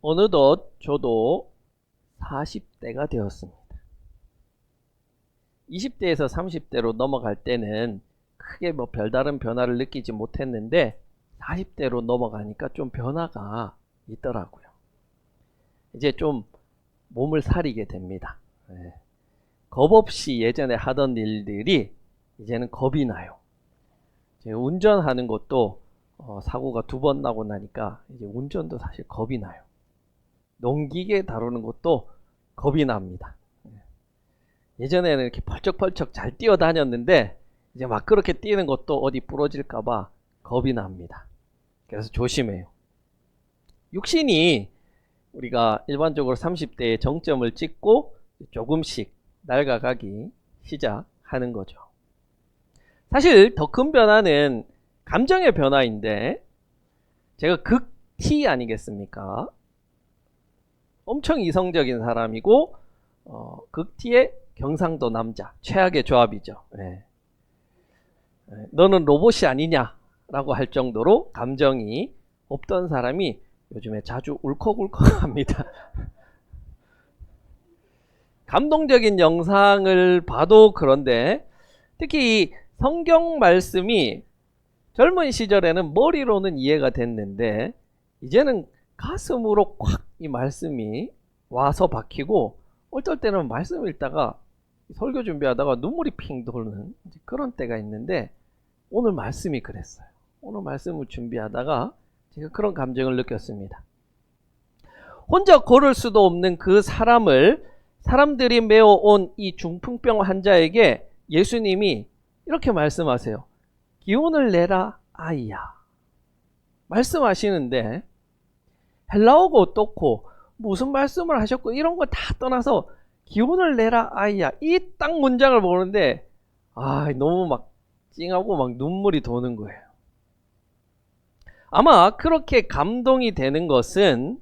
어느덧 저도 40대가 되었습니다. 20대에서 30대로 넘어갈 때는 크게 별다른 변화를 느끼지 못했는데 40대로 넘어가니까 좀 변화가 있더라고요. 이제 좀 몸을 사리게 됩니다. 겁 없이 예전에 하던 일들이 이제는 겁이 나요. 운전하는 것도 사고가 2번 나고 나니까 이제 운전도 사실 겁이 나요. 농기계 다루는 것도 겁이 납니다. 예전에는 이렇게 펄쩍펄쩍 잘 뛰어다녔는데 이제 막 그렇게 뛰는 것도 어디 부러질까봐 겁이 납니다. 그래서 조심해요. 육신이 우리가 일반적으로 30대에 정점을 찍고 조금씩 낡아가기 시작하는 거죠. 사실 더 큰 변화는 감정의 변화인데 제가 극T 아니겠습니까? 엄청 이성적인 사람이고 극T의 경상도 남자, 최악의 조합이죠. 너는 로봇이 아니냐 라고 할 정도로 감정이 없던 사람이 요즘에 자주 울컥울컥합니다. 감동적인 영상을 봐도 그런데 특히 이 성경 말씀이 젊은 시절에는 머리로는 이해가 됐는데 이제는 가슴으로 콱 이 말씀이 와서 박히고 어떨 때는 말씀 읽다가 설교 준비하다가 눈물이 핑 도는 그런 때가 있는데 오늘 말씀이 그랬어요. 오늘 말씀을 준비하다가 제가 그런 감정을 느꼈습니다. 혼자 걸을 수도 없는 그 사람들이 메워온 이 중풍병 환자에게 예수님이 이렇게 말씀하세요. 기운을 내라 아이야. 말씀하시는데 헬라어가 어떻고 무슨 말씀을 하셨고 이런 거 다 떠나서 기운을 내라 아이야. 이 딱 문장을 보는데 너무 막 찡하고 막 눈물이 도는 거예요. 아마 그렇게 감동이 되는 것은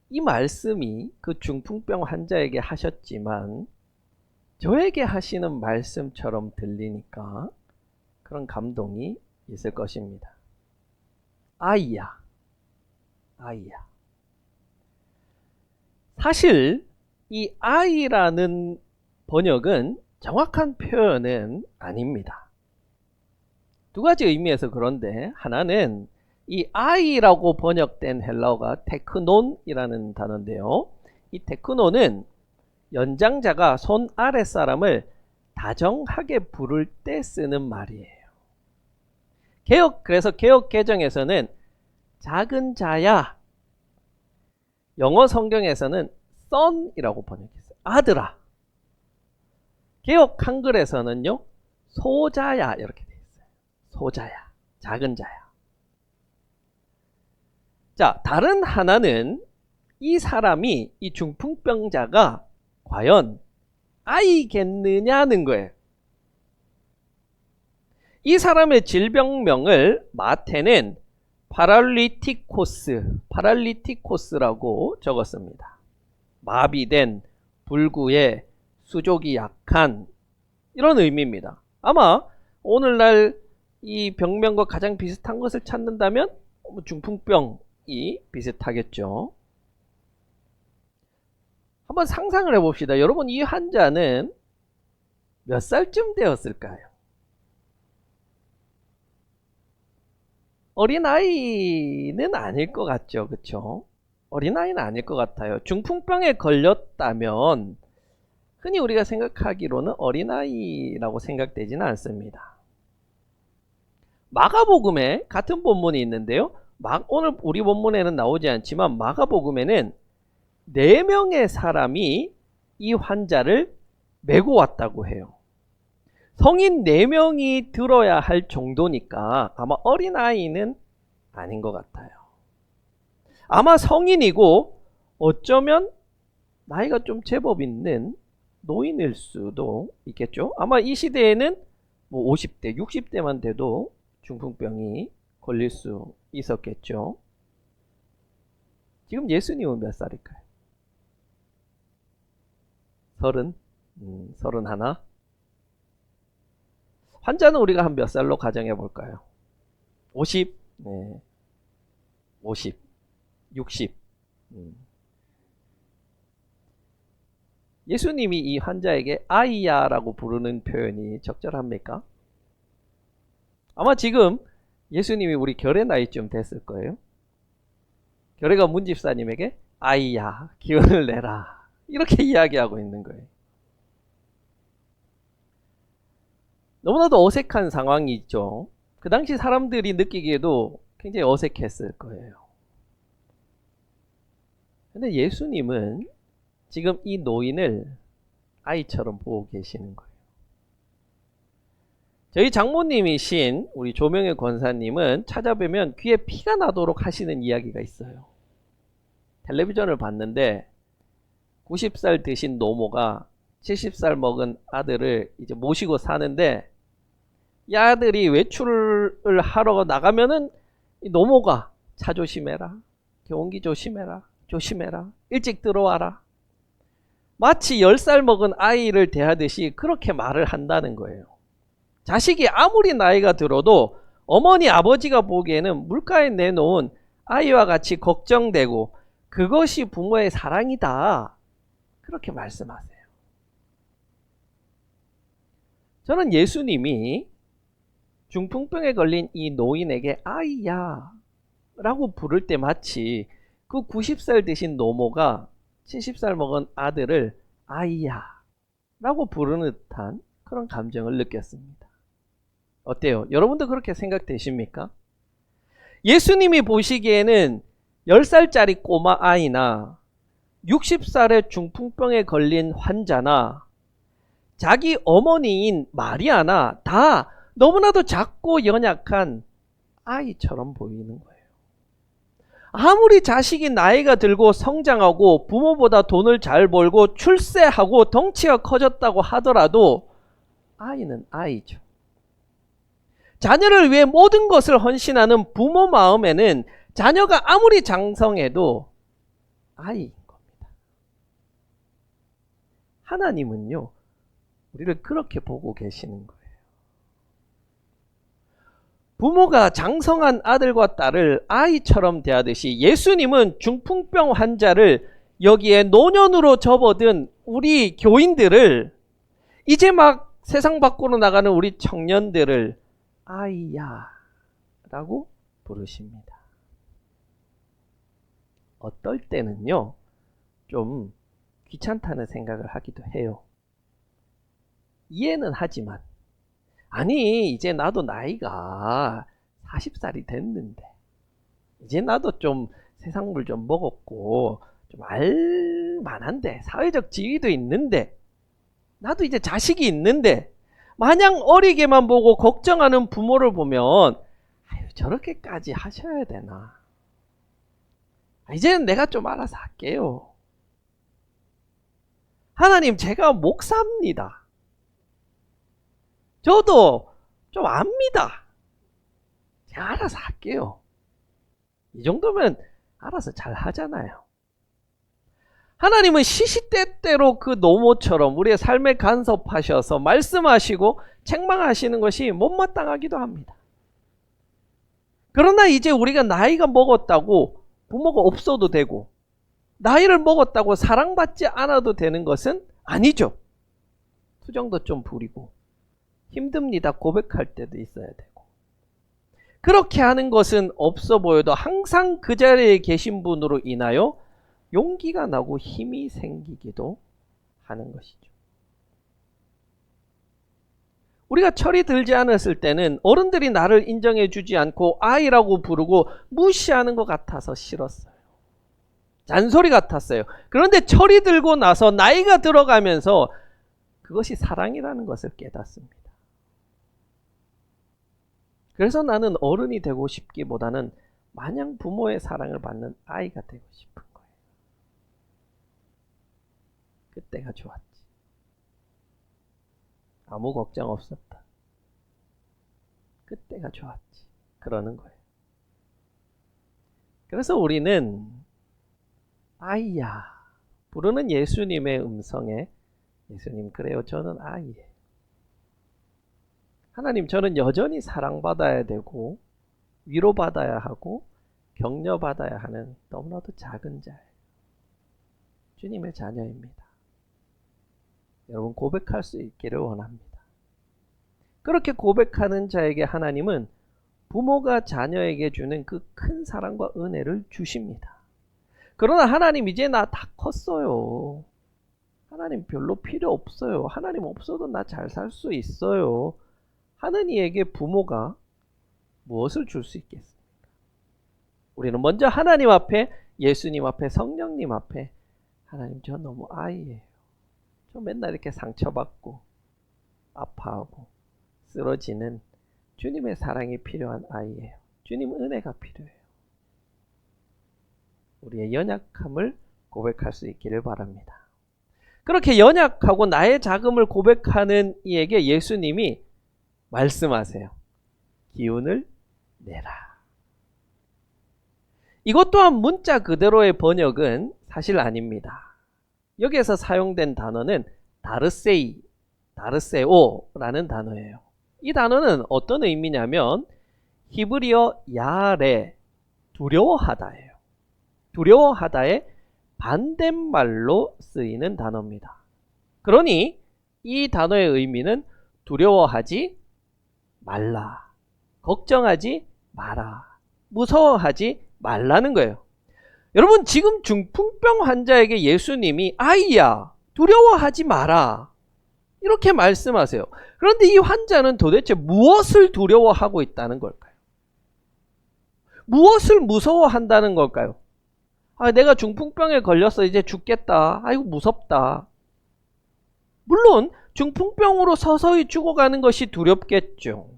이 말씀이 그 중풍병 환자에게 하셨지만 저에게 하시는 말씀처럼 들리니까 그런 감동이 있을 것입니다. 아이야. 사실 이 아이라는 번역은 정확한 표현은 아닙니다. 2가지 의미에서 그런데 하나는 이 아이라고 번역된 헬라어가 테크논이라는 단어인데요. 이 테크논은 연장자가 손 아랫사람을 다정하게 부를 때 쓰는 말이에요. 그래서 개역 개정에서는 작은 자야, 영어 성경에서는 son이라고 번역했어요. 아들아. 개역 한글에서는요, 소자야 이렇게 돼 있어요. 소자야, 작은 자야. 자, 다른 하나는 이 사람이 이 중풍병자가 과연 아이겠느냐는 거예요. 이 사람의 질병명을 마태는 파랄리티코스라고 적었습니다. 마비된, 불구의, 수족이 약한 이런 의미입니다. 아마 오늘날 이 병명과 가장 비슷한 것을 찾는다면 중풍병이 비슷하겠죠. 한번 상상을 해봅시다. 여러분, 이 환자는 몇 살쯤 되었을까요? 어린아이는 아닐 것 같죠. 그쵸? 어린아이는 아닐 것 같아요. 중풍병에 걸렸다면 흔히 우리가 생각하기로는 어린아이라고 생각되지는 않습니다. 마가복음에 같은 본문이 있는데요. 오늘 우리 본문에는 나오지 않지만 마가복음에는 4명의 사람이 이 환자를 메고 왔다고 해요. 성인 4명이 들어야 할 정도니까 아마 어린아이는 아닌 것 같아요. 아마 성인이고 어쩌면 나이가 좀 제법 있는 노인일 수도 있겠죠. 아마 이 시대에는 50대, 60대만 돼도 중풍병이 걸릴 수 있었겠죠. 지금 예수님은 몇 살일까요? 30? 31? 환자는 우리가 한 몇 살로 가정해 볼까요? 50? 네. 50. 60. 예수님이 이 환자에게 아이야라고 부르는 표현이 적절합니까? 아마 지금 예수님이 우리 결의 나이쯤 됐을 거예요. 결의가 문집사님에게 아이야, 기운을 내라, 이렇게 이야기하고 있는 거예요. 너무나도 어색한 상황이 있죠. 그 당시 사람들이 느끼기에도 굉장히 어색했을 거예요. 근데 예수님은 지금 이 노인을 아이처럼 보고 계시는 거예요. 저희 장모님이신 우리 조명의 권사님은 찾아뵈면 귀에 피가 나도록 하시는 이야기가 있어요. 텔레비전을 봤는데 90살 드신 노모가 70살 먹은 아들을 이제 모시고 사는데, 이 아들이 외출을 하러 나가면은 이 노모가 차 조심해라, 경운기 조심해라, 조심해라, 일찍 들어와라, 마치 10살 먹은 아이를 대하듯이 그렇게 말을 한다는 거예요. 자식이 아무리 나이가 들어도 어머니 아버지가 보기에는 물가에 내놓은 아이와 같이 걱정되고 그것이 부모의 사랑이다, 그렇게 말씀하세요. 저는 예수님이 중풍병에 걸린 이 노인에게 아이야 라고 부를 때 마치 그 90살 되신 노모가 70살 먹은 아들을 아이야 라고 부르는 듯한 그런 감정을 느꼈습니다. 어때요? 여러분도 그렇게 생각되십니까? 예수님이 보시기에는 10살짜리 꼬마 아이나 60살의 중풍병에 걸린 환자나 자기 어머니인 마리아나 다 너무나도 작고 연약한 아이처럼 보이는 거예요. 아무리 자식이 나이가 들고 성장하고 부모보다 돈을 잘 벌고 출세하고 덩치가 커졌다고 하더라도 아이는 아이죠. 자녀를 위해 모든 것을 헌신하는 부모 마음에는 자녀가 아무리 장성해도 아이인 겁니다. 하나님은요, 우리를 그렇게 보고 계시는 거예요. 부모가 장성한 아들과 딸을 아이처럼 대하듯이 예수님은 중풍병 환자를, 여기에 노년으로 접어든 우리 교인들을, 이제 막 세상 밖으로 나가는 우리 청년들을 아이야 라고 부르십니다. 어떨 때는요, 좀 귀찮다는 생각을 하기도 해요. 이해는 하지만, 아니 이제 나도 나이가 40살이 됐는데, 이제 나도 좀 세상물 좀 먹었고 좀 알만한데, 사회적 지위도 있는데, 나도 이제 자식이 있는데, 마냥 어리게만 보고 걱정하는 부모를 보면 아유, 저렇게까지 하셔야 되나, 이제는 내가 좀 알아서 할게요. 하나님, 제가 목사입니다. 저도 좀 압니다. 제가 알아서 할게요. 이 정도면 알아서 잘 하잖아요. 하나님은 시시때때로 그 노모처럼 우리의 삶에 간섭하셔서 말씀하시고 책망하시는 것이 못마땅하기도 합니다. 그러나 이제 우리가 나이가 먹었다고 부모가 없어도 되고, 나이를 먹었다고 사랑받지 않아도 되는 것은 아니죠. 투정도 좀 부리고 힘듭니다 고백할 때도 있어야 되고, 그렇게 하는 것은 없어 보여도 항상 그 자리에 계신 분으로 인하여 용기가 나고 힘이 생기기도 하는 것이죠. 우리가 철이 들지 않았을 때는 어른들이 나를 인정해 주지 않고 아이라고 부르고 무시하는 것 같아서 싫었어요. 잔소리 같았어요. 그런데 철이 들고 나서 나이가 들어가면서 그것이 사랑이라는 것을 깨닫습니다. 그래서 나는 어른이 되고 싶기보다는 마냥 부모의 사랑을 받는 아이가 되고 싶은 거예요. 그때가 좋았지. 아무 걱정 없었다. 그때가 좋았지. 그러는 거예요. 그래서 우리는 아이야 부르는 예수님의 음성에, 예수님, 그래요, 저는 아이예요. 하나님, 저는 여전히 사랑받아야 되고 위로받아야 하고 격려받아야 하는 너무나도 작은 자예요. 주님의 자녀입니다. 여러분 고백할 수 있기를 원합니다. 그렇게 고백하는 자에게 하나님은 부모가 자녀에게 주는 그 큰 사랑과 은혜를 주십니다. 그러나 하나님 이제 나 다 컸어요. 하나님 별로 필요 없어요. 하나님 없어도 나 잘 살 수 있어요. 하는 이에게 부모가 무엇을 줄 수 있겠습니까? 우리는 먼저 하나님 앞에, 예수님 앞에, 성령님 앞에 하나님 저 너무 아이예요. 저 맨날 이렇게 상처받고 아파하고 쓰러지는 주님의 사랑이 필요한 아이예요. 주님 은혜가 필요해요. 우리의 연약함을 고백할 수 있기를 바랍니다. 그렇게 연약하고 나의 작음을 고백하는 이에게 예수님이 말씀하세요. 기운을 내라. 이것 또한 문자 그대로의 번역은 사실 아닙니다. 여기에서 사용된 단어는 다르세이, 다르세오라는 단어예요. 이 단어는 어떤 의미냐면 히브리어 야레, 두려워하다예요. 두려워하다의 반대말로 쓰이는 단어입니다. 그러니 이 단어의 의미는 두려워하지 말라, 걱정하지 마라, 무서워하지 말라는 거예요. 여러분 지금 중풍병 환자에게 예수님이 아이야 두려워하지 마라 이렇게 말씀하세요. 그런데 이 환자는 도대체 무엇을 두려워하고 있다는 걸까요? 무엇을 무서워한다는 걸까요? 아, 내가 중풍병에 걸렸어. 이제 죽겠다. 아이고 무섭다. 물론 중풍병으로 서서히 죽어가는 것이 두렵겠죠.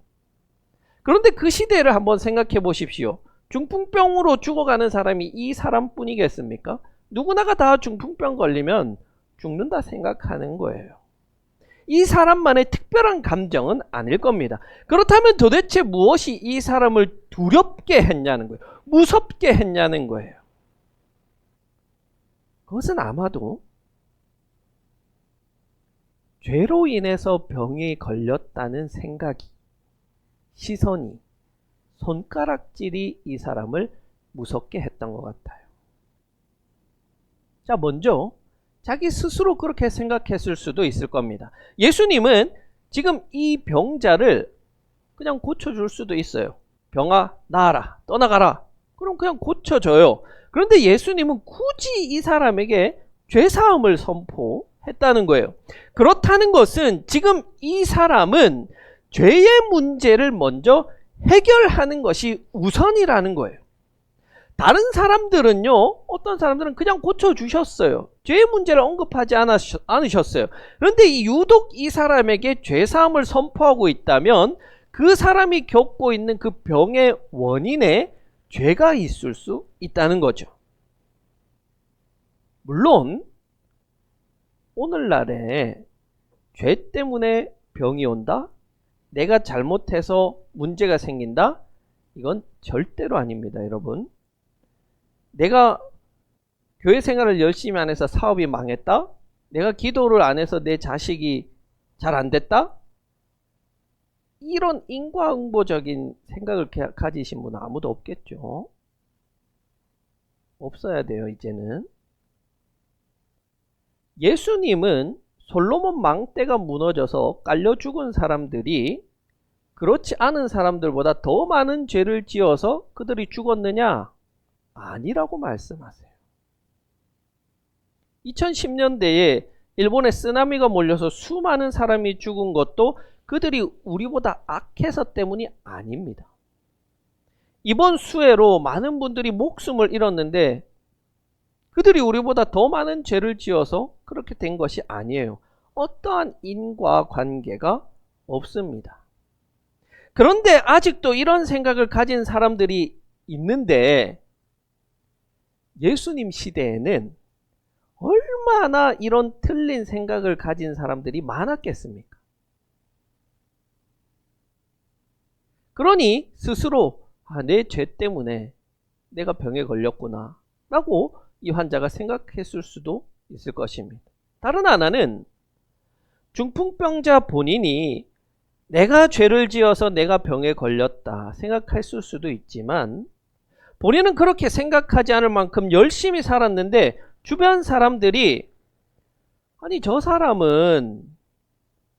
그런데 그 시대를 한번 생각해 보십시오. 중풍병으로 죽어가는 사람이 이 사람뿐이겠습니까? 누구나가 다 중풍병 걸리면 죽는다 생각하는 거예요. 이 사람만의 특별한 감정은 아닐 겁니다. 그렇다면 도대체 무엇이 이 사람을 두렵게 했냐는 거예요. 무섭게 했냐는 거예요. 그것은 아마도 죄로 인해서 병이 걸렸다는 생각이, 시선이, 손가락질이 이 사람을 무섭게 했던 것 같아요. 자, 먼저 자기 스스로 그렇게 생각했을 수도 있을 겁니다. 예수님은 지금 이 병자를 그냥 고쳐줄 수도 있어요. 병아 나아라, 떠나가라. 그럼 그냥 고쳐줘요. 그런데 예수님은 굳이 이 사람에게 죄사함을 선포했다는 거예요. 그렇다는 것은 지금 이 사람은 죄의 문제를 먼저 해결하는 것이 우선이라는 거예요. 다른 사람들은요, 어떤 사람들은 그냥 고쳐주셨어요. 죄의 문제를 언급하지 않으셨어요. 그런데 유독 이 사람에게 죄사함을 선포하고 있다면 그 사람이 겪고 있는 그 병의 원인에 죄가 있을 수 있다는 거죠. 물론 오늘날에 죄 때문에 병이 온다? 내가 잘못해서 문제가 생긴다? 이건 절대로 아닙니다, 여러분. 내가 교회 생활을 열심히 안 해서 사업이 망했다? 내가 기도를 안 해서 내 자식이 잘 안 됐다? 이런 인과응보적인 생각을 가지신 분은 아무도 없겠죠. 없어야 돼요, 이제는. 예수님은 솔로몬 망대가 무너져서 깔려 죽은 사람들이 그렇지 않은 사람들보다 더 많은 죄를 지어서 그들이 죽었느냐? 아니라고 말씀하세요. 2010년대에 일본에 쓰나미가 몰려서 수많은 사람이 죽은 것도 그들이 우리보다 악해서 때문이 아닙니다. 이번 수해로 많은 분들이 목숨을 잃었는데 그들이 우리보다 더 많은 죄를 지어서 그렇게 된 것이 아니에요. 어떠한 인과관계가 없습니다. 그런데 아직도 이런 생각을 가진 사람들이 있는데 예수님 시대에는 얼마나 이런 틀린 생각을 가진 사람들이 많았겠습니까? 그러니 스스로 내 죄 때문에 내가 병에 걸렸구나 라고 이 환자가 생각했을 수도 있을 것입니다. 다른 하나는 중풍병자 본인이 내가 죄를 지어서 내가 병에 걸렸다 생각했을 수도 있지만 본인은 그렇게 생각하지 않을 만큼 열심히 살았는데 주변 사람들이 아니 저 사람은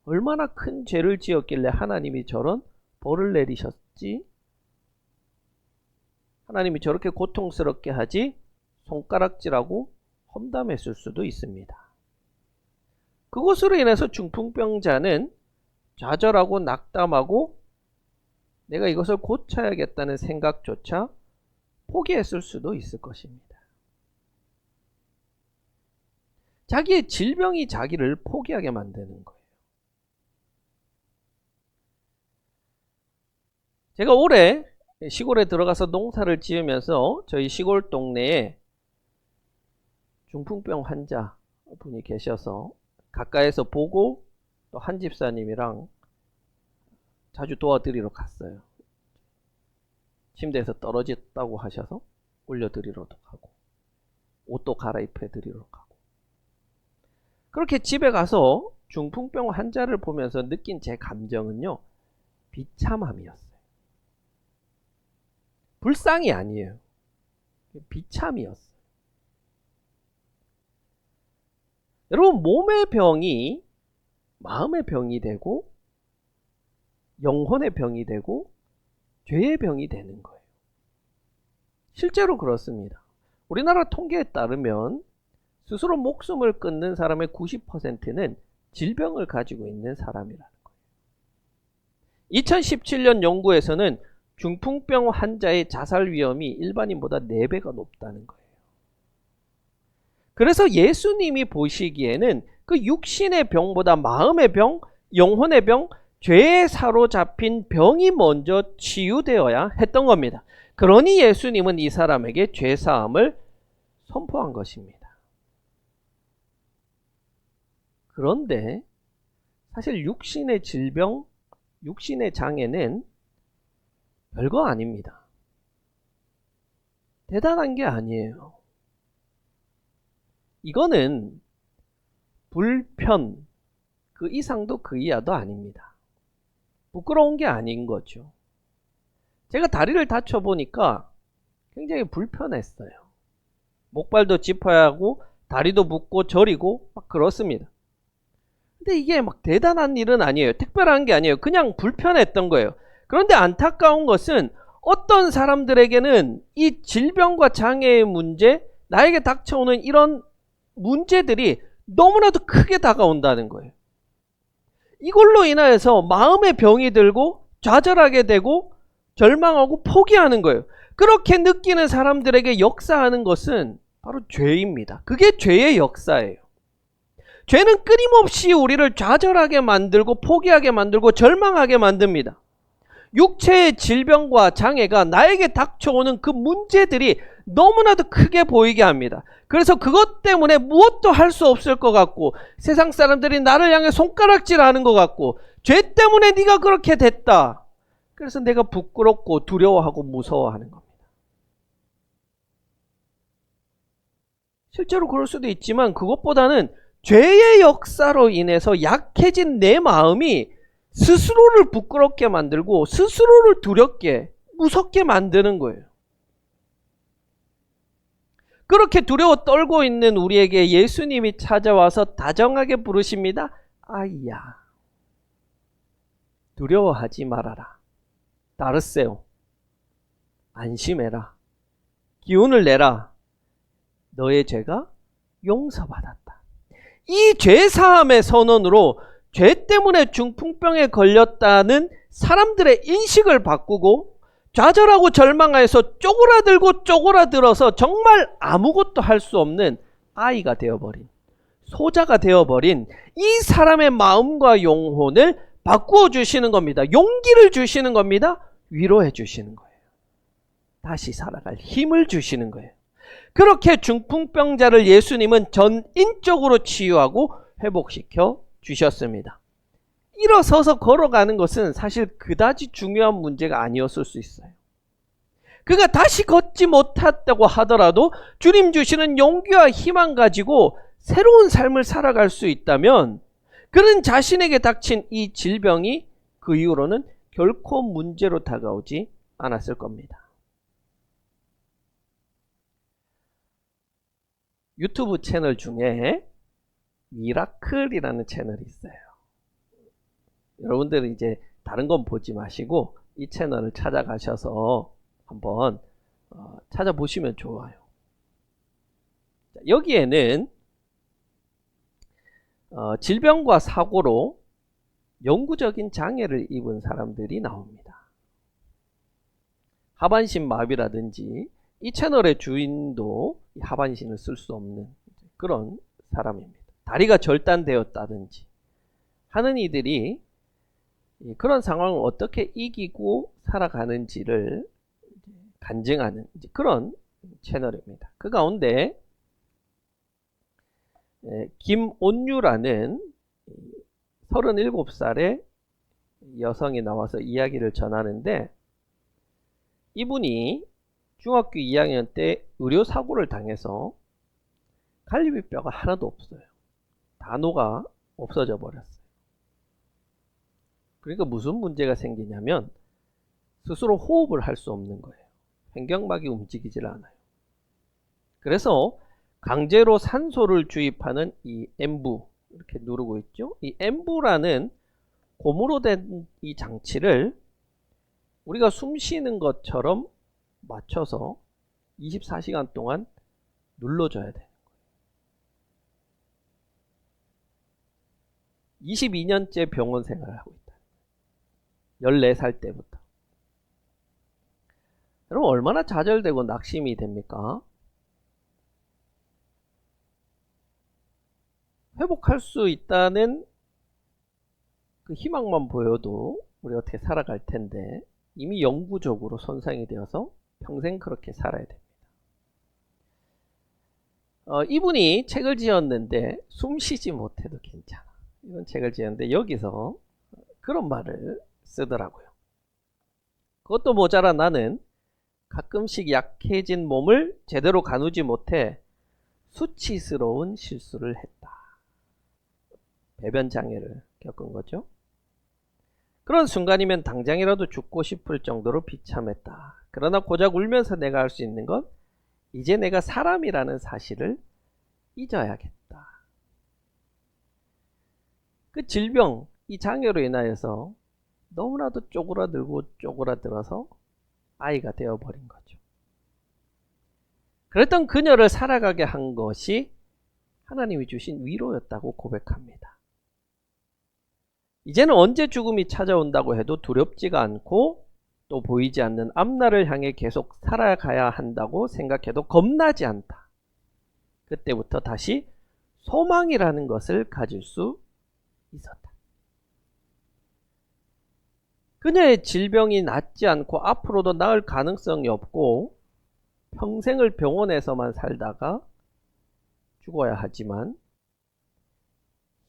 얼마나 큰 죄를 지었길래 하나님이 저런 벌을 내리셨지? 하나님이 저렇게 고통스럽게 하지? 손가락질하고 험담했을 수도 있습니다. 그것으로 인해서 중풍병자는 좌절하고 낙담하고 내가 이것을 고쳐야겠다는 생각조차 포기했을 수도 있을 것입니다. 자기의 질병이 자기를 포기하게 만드는 거예요. 제가 올해 시골에 들어가서 농사를 지으면서 저희 시골 동네에 중풍병 환자 분이 계셔서 가까이서 보고 또 한 집사님이랑 자주 도와드리러 갔어요. 침대에서 떨어졌다고 하셔서 올려드리러도 가고 옷도 갈아입혀 드리러 가고 그렇게 집에 가서 중풍병 환자를 보면서 느낀 제 감정은요, 비참함이었어요. 불쌍이 아니에요. 비참이었어요. 여러분, 몸의 병이 마음의 병이 되고 영혼의 병이 되고 죄의 병이 되는 거예요. 실제로 그렇습니다. 우리나라 통계에 따르면 스스로 목숨을 끊는 사람의 90%는 질병을 가지고 있는 사람이라는 거예요. 2017년 연구에서는 중풍병 환자의 자살 위험이 일반인보다 4배가 높다는 거예요. 그래서 예수님이 보시기에는 그 육신의 병보다 마음의 병, 영혼의 병, 죄에 사로잡힌 병이 먼저 치유되어야 했던 겁니다. 그러니 예수님은 이 사람에게 죄사함을 선포한 것입니다. 그런데 사실 육신의 질병, 육신의 장애는 별거 아닙니다. 대단한 게 아니에요. 이거는 불편, 그 이상도 그 이하도 아닙니다. 부끄러운 게 아닌 거죠. 제가 다리를 다쳐보니까 굉장히 불편했어요. 목발도 짚어야 하고 다리도 묶고 저리고 막 그렇습니다. 근데 이게 막 대단한 일은 아니에요. 특별한 게 아니에요. 그냥 불편했던 거예요. 그런데 안타까운 것은 어떤 사람들에게는 이 질병과 장애의 문제, 나에게 닥쳐오는 이런 문제들이 너무나도 크게 다가온다는 거예요. 이걸로 인하여서 마음의 병이 들고 좌절하게 되고 절망하고 포기하는 거예요. 그렇게 느끼는 사람들에게 역사하는 것은 바로 죄입니다. 그게 죄의 역사예요. 죄는 끊임없이 우리를 좌절하게 만들고 포기하게 만들고 절망하게 만듭니다. 육체의 질병과 장애가 나에게 닥쳐오는 그 문제들이 너무나도 크게 보이게 합니다. 그래서 그것 때문에 무엇도 할 수 없을 것 같고 세상 사람들이 나를 향해 손가락질하는 것 같고 죄 때문에 네가 그렇게 됐다. 그래서 내가 부끄럽고 두려워하고 무서워하는 겁니다. 실제로 그럴 수도 있지만 그것보다는 죄의 역사로 인해서 약해진 내 마음이 스스로를 부끄럽게 만들고 스스로를 두렵게 무섭게 만드는 거예요. 그렇게 두려워 떨고 있는 우리에게 예수님이 찾아와서 다정하게 부르십니다. 아이야, 두려워하지 말아라. 따르세요. 안심해라. 기운을 내라. 너의 죄가 용서받았다. 이 죄사함의 선언으로 죄 때문에 중풍병에 걸렸다는 사람들의 인식을 바꾸고 좌절하고 절망하여서 쪼그라들고 쪼그라들어서 정말 아무것도 할 수 없는 아이가 되어버린, 소자가 되어버린 이 사람의 마음과 영혼을 바꾸어 주시는 겁니다. 용기를 주시는 겁니다. 위로해 주시는 거예요. 다시 살아갈 힘을 주시는 거예요. 그렇게 중풍병자를 예수님은 전인적으로 치유하고 회복시켜 주셨습니다. 일어서서 걸어가는 것은 사실 그다지 중요한 문제가 아니었을 수 있어요. 그가 다시 걷지 못했다고 하더라도 주님 주시는 용기와 희망 가지고 새로운 삶을 살아갈 수 있다면 그는 자신에게 닥친 이 질병이 그 이후로는 결코 문제로 다가오지 않았을 겁니다. 유튜브 채널 중에 미라클이라는 채널이 있어요. 여러분들은 이제 다른 건 보지 마시고 이 채널을 찾아가셔서 한번 찾아보시면 좋아요. 여기에는 질병과 사고로 영구적인 장애를 입은 사람들이 나옵니다. 하반신 마비라든지, 이 채널의 주인도 하반신을 쓸 수 없는 그런 사람입니다. 다리가 절단되었다든지 하는 이들이 그런 상황을 어떻게 이기고 살아가는지를 간증하는 그런 채널입니다. 그 가운데 김온유라는 37살의 여성이 나와서 이야기를 전하는데, 이분이 중학교 2학년 때 의료사고를 당해서 갈비뼈가 하나도 없어요. 다 녹아 없어져 버렸어요. 그러니까 무슨 문제가 생기냐면 스스로 호흡을 할 수 없는 거예요. 횡격막이 움직이질 않아요. 그래서 강제로 산소를 주입하는 이 엠부, 이렇게 누르고 있죠. 이 엠부라는 고무로 된 이 장치를 우리가 숨 쉬는 것처럼 맞춰서 24시간 동안 눌러줘야 돼요. 22년째 병원 생활을 하고 있다. 14살 때부터. 여러분, 얼마나 좌절되고 낙심이 됩니까? 회복할 수 있다는 그 희망만 보여도 우리 어떻게 살아갈 텐데, 이미 영구적으로 손상이 되어서 평생 그렇게 살아야 됩니다. 이분이 책을 지었는데 숨 쉬지 못해도 괜찮아. 이런 책을 지었는데 여기서 그런 말을 쓰더라고요. 그것도 모자라 나는 가끔씩 약해진 몸을 제대로 가누지 못해 수치스러운 실수를 했다. 배변 장애를 겪은 거죠. 그런 순간이면 당장이라도 죽고 싶을 정도로 비참했다. 그러나 고작 울면서 내가 할 수 있는 건 이제 내가 사람이라는 사실을 잊어야겠다. 그 질병, 이 장애로 인하여서 너무나도 쪼그라들고 쪼그라들어서 아이가 되어버린 거죠. 그랬던 그녀를 살아가게 한 것이 하나님이 주신 위로였다고 고백합니다. 이제는 언제 죽음이 찾아온다고 해도 두렵지가 않고 또 보이지 않는 앞날을 향해 계속 살아가야 한다고 생각해도 겁나지 않다. 그때부터 다시 소망이라는 것을 가질 수 있었다. 그녀의 질병이 낫지 않고 앞으로도 나을 가능성이 없고 평생을 병원에서만 살다가 죽어야 하지만,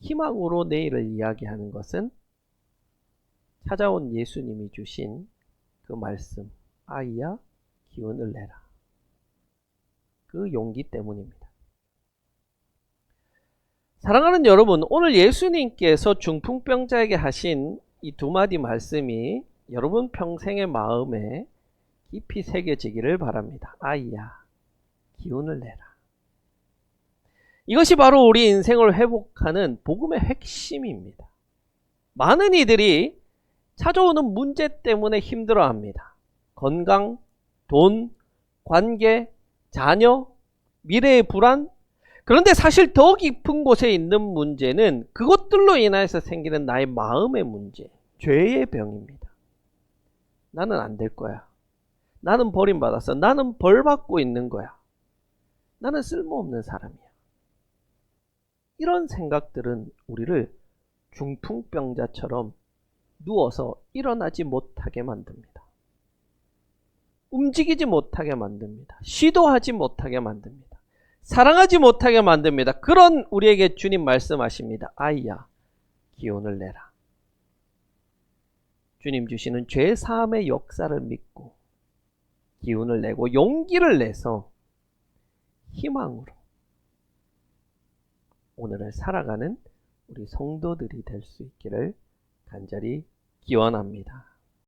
희망으로 내일을 이야기하는 것은 찾아온 예수님이 주신 그 말씀, 아이야 기운을 내라. 그 용기 때문입니다. 사랑하는 여러분, 오늘 예수님께서 중풍병자에게 하신 이 두 마디 말씀이 여러분 평생의 마음에 깊이 새겨지기를 바랍니다. 아이야 기운을 내라. 이것이 바로 우리 인생을 회복하는 복음의 핵심입니다. 많은 이들이 찾아오는 문제 때문에 힘들어합니다. 건강, 돈, 관계, 자녀, 미래의 불안. 그런데 사실 더 깊은 곳에 있는 문제는 그것들로 인해서 생기는 나의 마음의 문제, 죄의 병입니다. 나는 안 될 거야. 나는 버림받았어. 나는 벌받고 있는 거야. 나는 쓸모없는 사람이야. 이런 생각들은 우리를 중풍병자처럼 누워서 일어나지 못하게 만듭니다. 움직이지 못하게 만듭니다. 시도하지 못하게 만듭니다. 사랑하지 못하게 만듭니다. 그런 우리에게 주님 말씀하십니다. 아이야 기운을 내라. 주님 주시는 죄 사함의 역사를 믿고 기운을 내고 용기를 내서 희망으로 오늘을 살아가는 우리 성도들이 될 수 있기를 간절히 기원합니다.